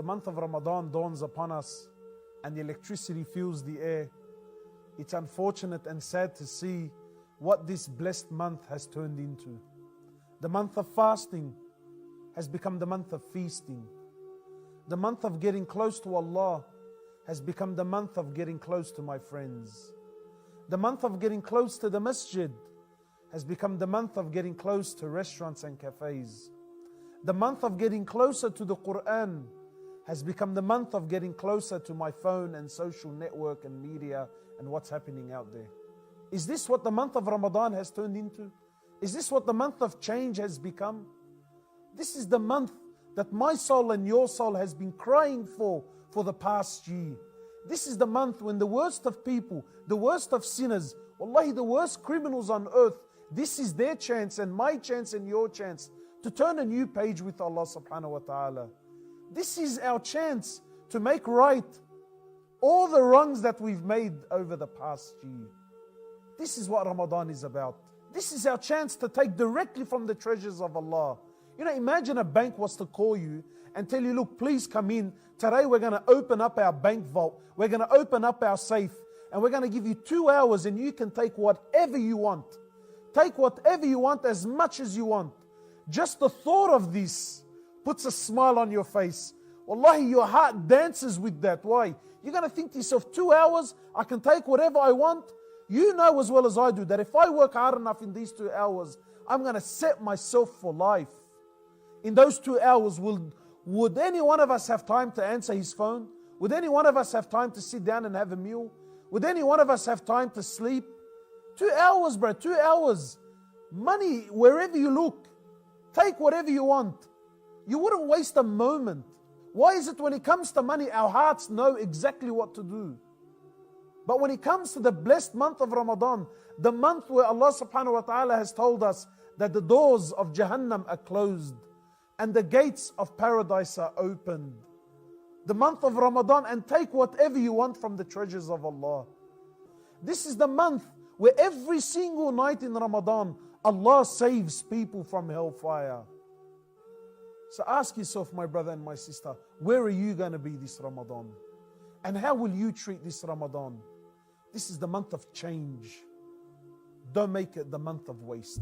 the month of Ramadan dawns upon us and the electricity fills the air, it's unfortunate and sad to see what this blessed month has turned into. The month of fasting has become the month of feasting. The month of getting close to Allah has become the month of getting close to my friends. The month of getting close to the masjid has become the month of getting close to restaurants and cafes. The month of getting closer to the Quran has become the month of getting closer to my phone and social network and media and what's happening out there. Is this what the month of Ramadan has turned into? Is this what the month of change has become? This is the month that my soul and your soul has been crying for the past year. This is the month when the worst of people, the worst of sinners, wallahi, the worst criminals on earth, this is their chance and my chance and your chance to turn a new page with Allah subhanahu wa ta'ala. This is our chance to make right all the wrongs that we've made over the past year. This is what Ramadan is about. This is our chance to take directly from the treasures of Allah. You know, imagine a bank was to call you and tell you, look, please come in. Today we're going to open up our bank vault. We're going to open up our safe. And we're going to give you 2 hours and you can take whatever you want. Take whatever you want, as much as you want. Just the thought of this puts a smile on your face. Wallahi, your heart dances with that. Why? You're going to think to yourself, 2 hours, I can take whatever I want. You know as well as I do that if I work hard enough in these 2 hours, I'm going to set myself for life. In those 2 hours, would any one of us have time to answer his phone? Would any one of us have time to sit down and have a meal? Would any one of us have time to sleep? 2 hours, bro, 2 hours. Money, wherever you look, take whatever you want. You wouldn't waste a moment. Why is it when it comes to money, our hearts know exactly what to do? But when it comes to the blessed month of Ramadan, the month where Allah subhanahu wa ta'ala has told us that the doors of Jahannam are closed and the gates of paradise are opened. The month of Ramadan, and take whatever you want from the treasures of Allah. This is the month where every single night in Ramadan, Allah saves people from hellfire. So ask yourself, my brother and my sister, where are you going to be this Ramadan? And how will you treat this Ramadan? This is the month of change. Don't make it the month of waste.